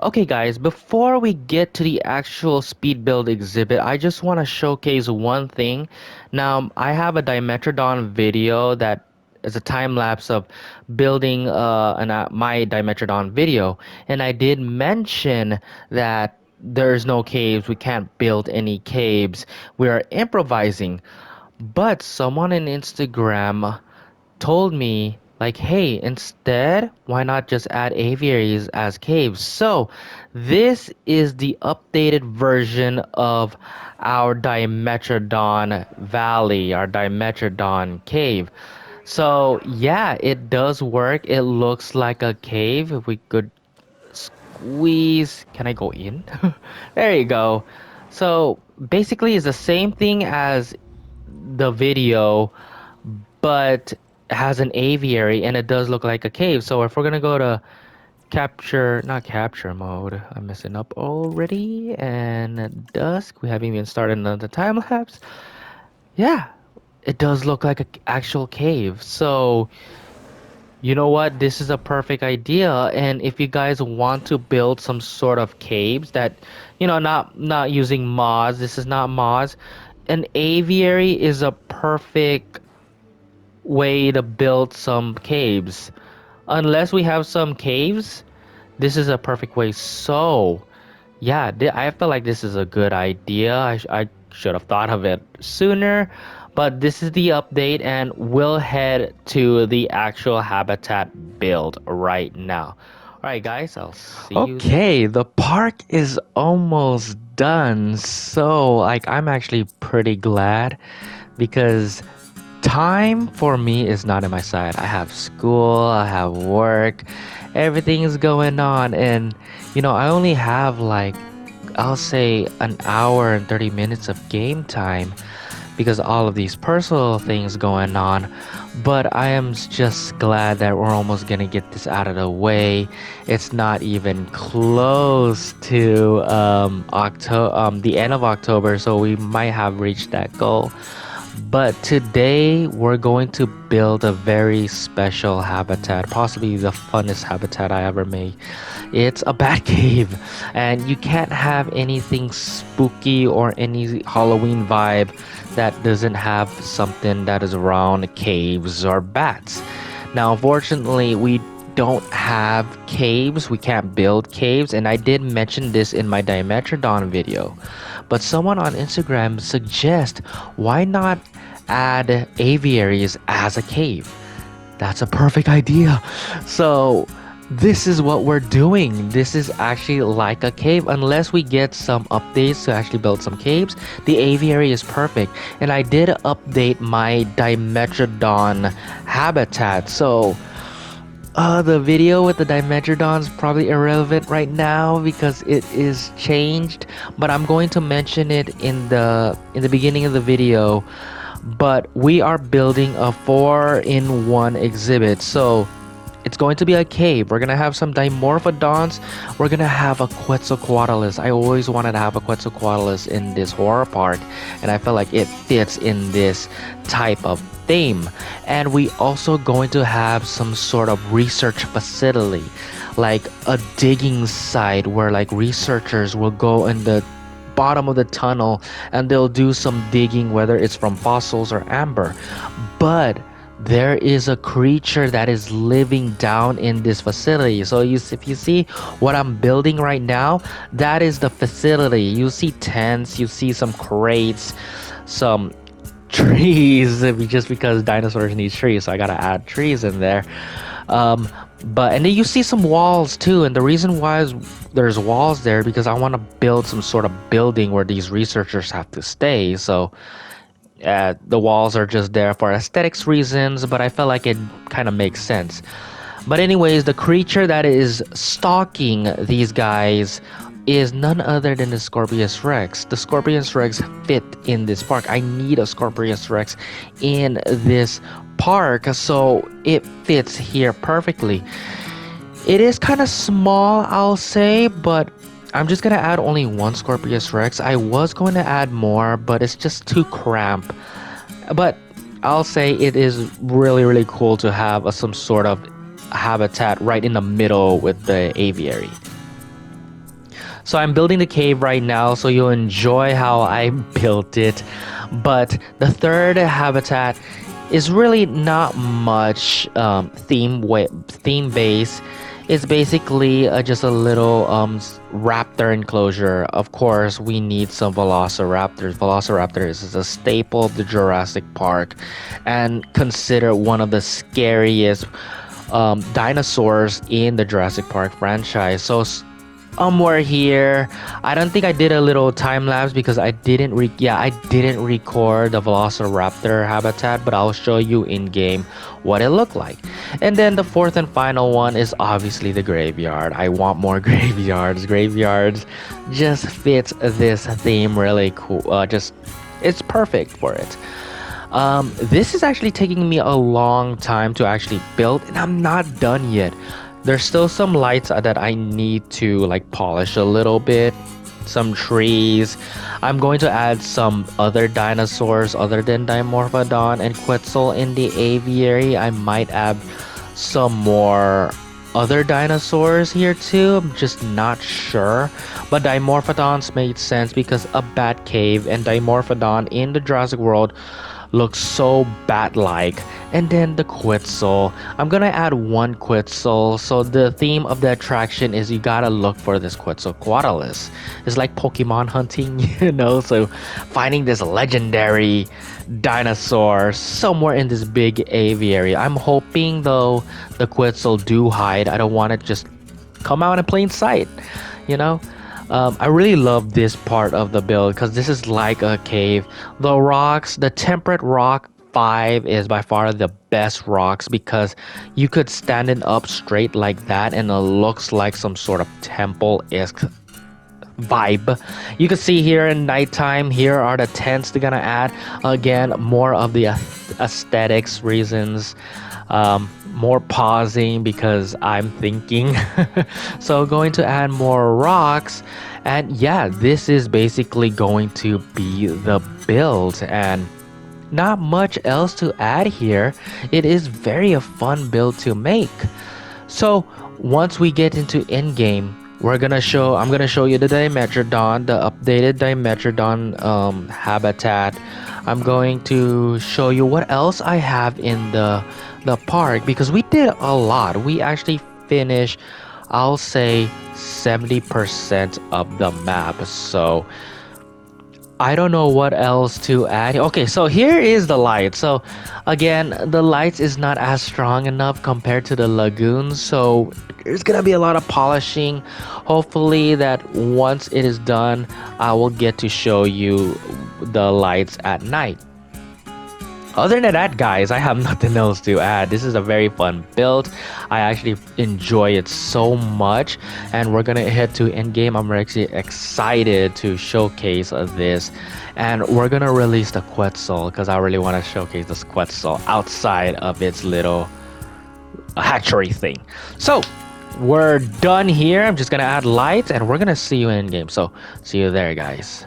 Okay guys, before we get to the actual speed build exhibit, I just want to showcase one thing. Now, I have a Dimetrodon video that is a time lapse of building my Dimetrodon video, and I did mention that there's no caves, we can't build any caves, we are improvising. But someone on Instagram told me like, hey, instead why not just add aviaries as caves? So this is the updated version of our Dimetrodon Valley, our Dimetrodon cave. So yeah, it does work. It looks like a cave. If we could squeeze, can I go in? There you go. So basically it's the same thing as the video, but has an aviary and it does look like a cave. So if we're gonna go to not capture mode, I'm messing up already. And dusk, we haven't even started another time lapse. Yeah, it does look like an actual cave. So you know what? This is a perfect idea. And if you guys want to build some sort of caves that, not using mods, this is not mods. An aviary is a perfect way to build some caves. Unless we have some caves, this is a perfect way. So, yeah, I feel like this is a good idea. I should have thought of it sooner. But this is the update, and we'll head to the actual habitat build right now. Alright, guys, I'll see you there. Okay, the park is almost done. So, like, I'm actually pretty glad because time for me is not in my side. I have school, I have work, everything is going on, and I only have like, I'll say, an hour and 30 minutes of game time because all of these personal things going on. But I am just glad that we're almost gonna get this out of the way. It's not even close to the end of October, so we might have reached that goal. But today we're going to build a very special habitat, possibly the funnest habitat I ever made. It's a bat cave, and you can't have anything spooky or any Halloween vibe that doesn't have something that is around caves or bats. Now, unfortunately, we don't have caves, we can't build caves, and I did mention this in my Dimetrodon video. But someone on Instagram suggests why not add aviaries as a cave? That's a perfect idea. So this is what we're doing. This is actually like a cave. Unless we get some updates to actually build some caves, the aviary is perfect. And I did update my Dimetrodon habitat. So the video with the Dimetrodon is probably irrelevant right now because it is changed, but I'm going to mention it in the beginning of the video. But we are building a 4-in-1 exhibit, so it's going to be a cave. We're gonna have some Dimorphodons. We're gonna have a Quetzalcoatlus. I always wanted to have a Quetzalcoatlus in this horror park, and I felt like it fits in this type of theme. And we also going to have some sort of research facility, like a digging site where like researchers will go in the bottom of the tunnel and they'll do some digging, whether it's from fossils or amber. But there is a creature that is living down in this facility. So if you see what I'm building right now, that is the facility. You see tents, you see some crates, some trees, just because dinosaurs need trees, so I gotta add trees in there. And then you see some walls too, and the reason why there's walls there because I want to build some sort of building where these researchers have to stay. So the walls are just there for aesthetics reasons, but I felt like it kind of makes sense. But anyways, the creature that is stalking these guys is none other than the Scorpius Rex. The Scorpius Rex fit in this park. I need a Scorpius Rex in this park, so it fits here perfectly. It is kind of small, I'll say, but I'm just gonna add only one Scorpius Rex. I was going to add more, but it's just too cramped. But I'll say it is really, really cool to have some sort of habitat right in the middle with the aviary. So I'm building the cave right now, so you'll enjoy how I built it. But the third habitat is really not much theme base. It's basically just a little raptor enclosure. Of course, we need some velociraptors. Velociraptors is a staple of the Jurassic Park, and considered one of the scariest dinosaurs in the Jurassic Park franchise. So somewhere here, I don't think I did a little time lapse because I didn't record the Velociraptor habitat, but I'll show you in game what it looked like. And then the fourth and final one is obviously the graveyard. I want more graveyards just fits this theme really cool. Just it's perfect for it. This is actually taking me a long time to actually build, and I'm not done yet. There's still some lights that I need to like polish a little bit, some trees. I'm going to add some other dinosaurs other than Dimorphodon and Quetzal in the aviary. I might add some more other dinosaurs here too. I'm just not sure. But Dimorphodons made sense because a bat cave and Dimorphodon in the Jurassic World looks so bat-like. And then the Quetzal, I'm gonna add one Quetzal. So the theme of the attraction is you gotta look for this Quetzalcoatlus. It's like Pokemon hunting, you know, so finding this legendary dinosaur somewhere in this big aviary. I'm hoping though the Quetzal do hide. I don't want it just come out in plain sight, you know. I really love this part of the build because this is like a cave. The rocks, the temperate rock 5 is by far the best rocks because you could stand it up straight like that and it looks like some sort of temple-esque vibe. You can see here in nighttime, here are the tents they're gonna add. Again, more of the aesthetics reasons. More pausing because I'm thinking. So going to add more rocks, and yeah, this is basically going to be the build, and not much else to add here. It is very a fun build to make. So once we get into in-game, I'm gonna show you the Dimetrodon, the updated Dimetrodon habitat. I'm going to show you what else I have in the park because we did a lot. We actually finished, I'll say 70% of the map. So I don't know what else to add. Okay, so here is the light. So again, the lights is not as strong enough compared to the lagoon, so there's gonna be a lot of polishing. Hopefully that once it is done, I will get to show you the lights at night. Other than that, guys, I have nothing else to add. This is a very fun build. I actually enjoy it so much, and we're gonna head to in-game. I'm actually excited to showcase this, and we're gonna release the Quetzal because I really want to showcase this Quetzal outside of its little hatchery thing. So we're done here. I'm just gonna add lights, and we're gonna see you in-game. So see you there, guys.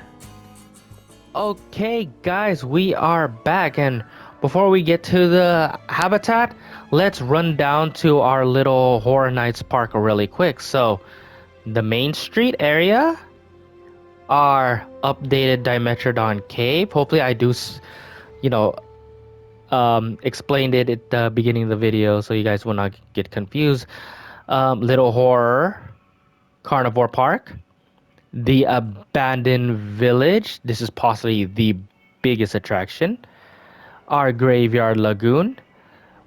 Okay guys, we are back, and before we get to the habitat, let's run down to our little Horror Nights park really quick. So the main street area, our updated Dimetrodon cave. Hopefully I do explained it at the beginning of the video so you guys will not get confused. Little Horror Carnivore Park, the abandoned village. This is possibly the biggest attraction. Our graveyard lagoon.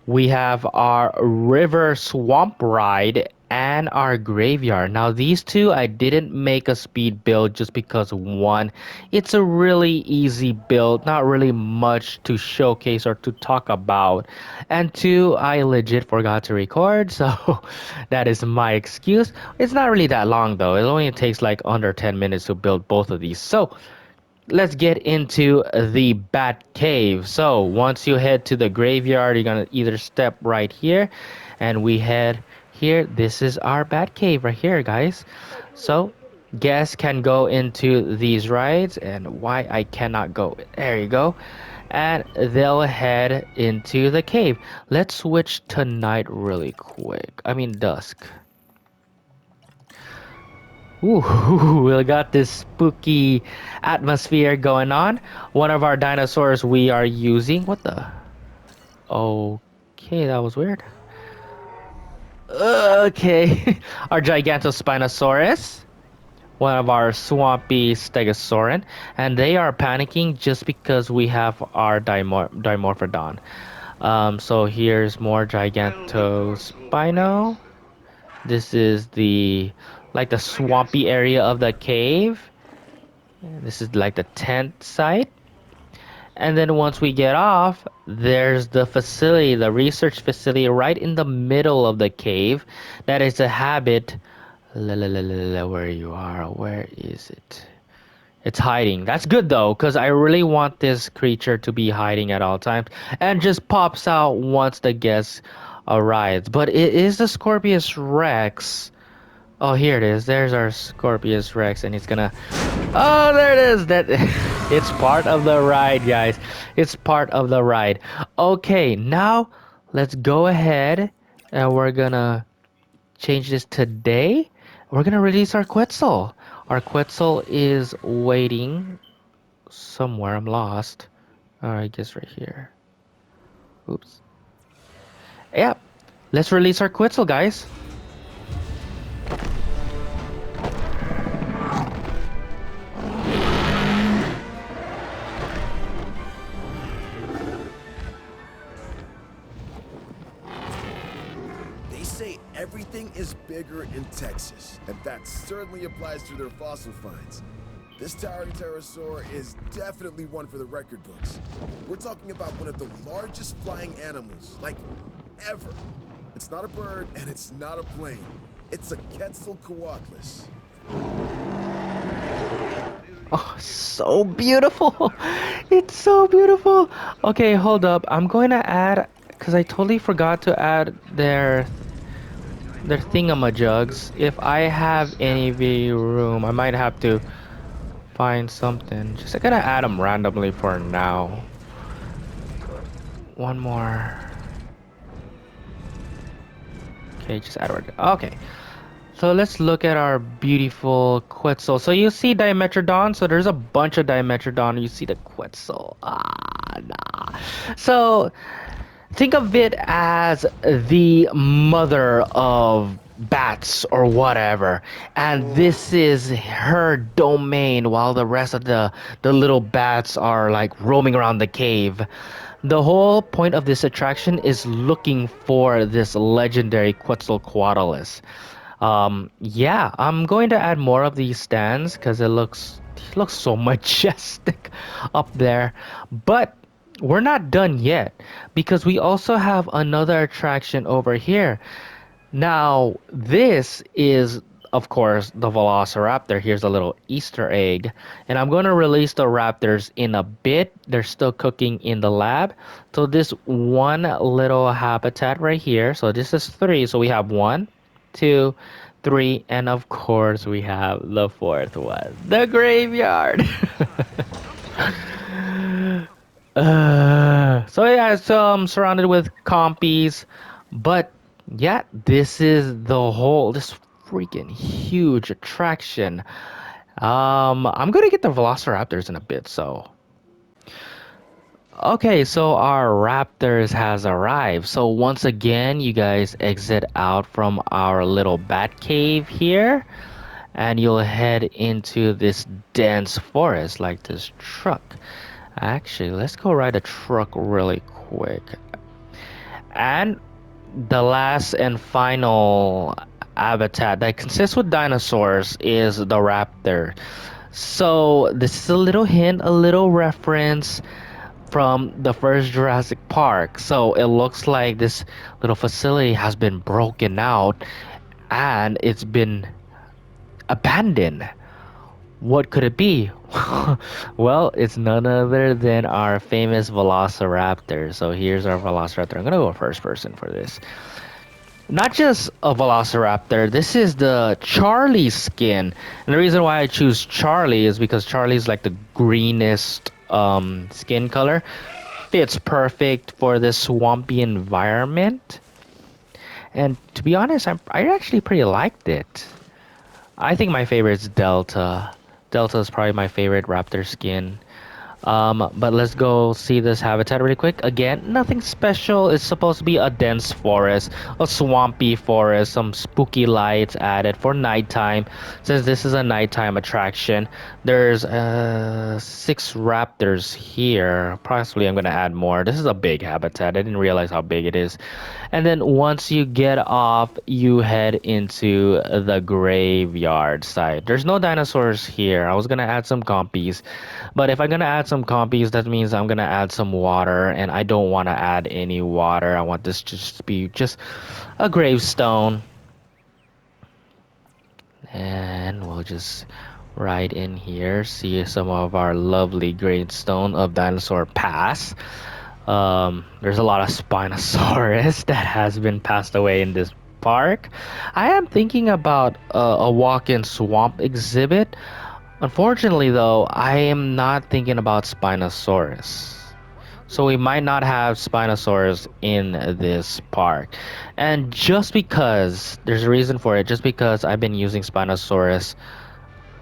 We have our river swamp ride and our graveyard. Now these two I didn't make a speed build just because one, it's a really easy build, not really much to showcase or to talk about, and two, I legit forgot to record, so that is my excuse. It's not really that long though. It only takes like under 10 minutes to build both of these. So let's get into the bat cave. So once you head to the graveyard, you're gonna either step right here, and we head here. This is our bat cave right here, guys. So guests can go into these rides, and why I cannot go, there you go, and they'll head into the cave. Let's switch to night really quick, I mean dusk. Ooh, we got this spooky atmosphere going on. One of our dinosaurs we are using. What the? Okay, that was weird. Okay, our Gigantospinosaurus, one of our swampy Stegosaurin, and they are panicking just because we have our Dimorphodon. So here's more Gigantospino. This is the like the swampy area of the cave. This is like the tent site. And then once we get off, there's the facility, the research facility right in the middle of the cave. That is a habit. Where you are, where is it? It's hiding. That's good though, because I really want this creature to be hiding at all times and just pops out once the guest arrives. But it is the Scorpius Rex. Oh, here it is. There's our Scorpius Rex, and he's gonna. Oh, there it is. That it's part of the ride, guys. It's part of the ride. Okay, now let's go ahead and we're gonna change this today. We're gonna release our Quetzal. Our Quetzal is waiting somewhere. I'm lost. I guess right here. Oops. Yeah. Let's release our Quetzal, guys. Everything is bigger in Texas, and that certainly applies to their fossil finds. This towering pterosaur is definitely one for the record books. We're talking about one of the largest flying animals, like, ever. It's not a bird, and it's not a plane. It's a Quetzalcoatlus. Oh, so beautiful. It's so beautiful. Okay, hold up. I'm going to add, because I totally forgot to add their thingamajugs. If I have any room, I might have to find something. Just gonna add them randomly for now. One more. Okay, just add one. Okay. So let's look at our beautiful Quetzal. So you see Dimetrodon. So there's a bunch of Dimetrodon. You see the Quetzal. Ah, nah. So think of it as the mother of bats or whatever, and this is her domain while the rest of the little bats are like roaming around the cave. The whole point of this attraction is looking for this legendary Quetzalcoatlus. Yeah, I'm going to add more of these stands because it looks so majestic up there. But we're not done yet because we also have another attraction over here. Now, this is, of course, the Velociraptor. Here's a little Easter egg. And I'm going to release the raptors in a bit. They're still cooking in the lab. So this one little habitat right here. So this is 3. So we have 1, 2, 3, and of course we have the 4th one, the graveyard. So yeah, so I'm surrounded with compies, but yeah, this is this freaking huge attraction. I'm gonna get the Velociraptors in a bit, so. Okay, so our Raptors has arrived. So once again, you guys exit out from our little bat cave here, and you'll head into this dense forest like this truck. Actually, let's go ride a truck really quick. And the last and final habitat that consists with dinosaurs is the raptor. So this is a little hint, a little reference from the first Jurassic Park. So it looks like this little facility has been broken out and it's been abandoned. What could it be? Well, it's none other than our famous Velociraptor. So here's our Velociraptor. I'm gonna go first person for this. Not just a Velociraptor, this is the Charlie skin. And the reason why I choose Charlie is because Charlie's like the greenest skin color. Fits perfect for this swampy environment. And to be honest, I actually pretty liked it. I think my favorite is Delta. Delta is probably my favorite raptor skin. But let's go see this habitat really quick. Again, nothing special. It's supposed to be a dense forest, a swampy forest, some spooky lights added for nighttime. Since this is a nighttime attraction, there's 6 raptors here. Possibly I'm gonna add more. This is a big habitat. I didn't realize how big it is. And then once you get off, you head into the graveyard site. There's no dinosaurs here. I was gonna add some compies, but if I'm gonna add some compies, that means I'm gonna add some water, and I don't want to add any water. I want this just to be just a gravestone, and we'll just right in here see some of our lovely gravestone of dinosaur past. There's a lot of Spinosaurus that has been passed away in this park. I am thinking about a walk-in swamp exhibit. Unfortunately, though, I am not thinking about Spinosaurus. So we might not have Spinosaurus in this park. And just because, there's a reason for it, just because I've been using Spinosaurus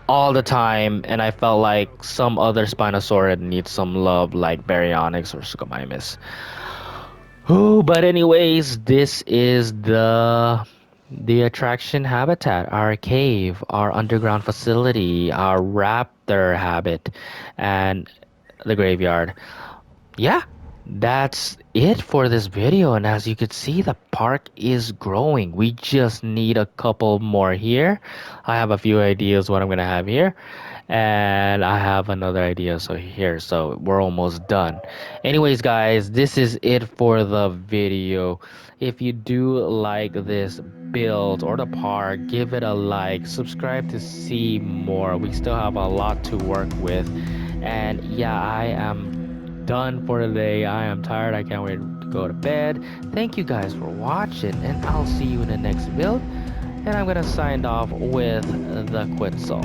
all the time, and I felt like some other Spinosaurus needs some love, like Baryonyx or Suchomimus. Ooh, but anyways, this is the attraction habitat, our cave, our underground facility, our raptor habit, and the graveyard. Yeah, that's it for this video. And as you can see, the park is growing. We just need a couple more here. I have a few ideas what I'm gonna have here, and I have another idea so here, so we're almost done. Anyways, guys, this is it for the video. If you do like this build or the park, give it a like, subscribe to see more. We still have a lot to work with. And yeah, I am done for today. I am tired. I can't wait to go to bed. Thank you guys for watching, and I'll see you in the next build. And I'm gonna sign off with the Quetzal.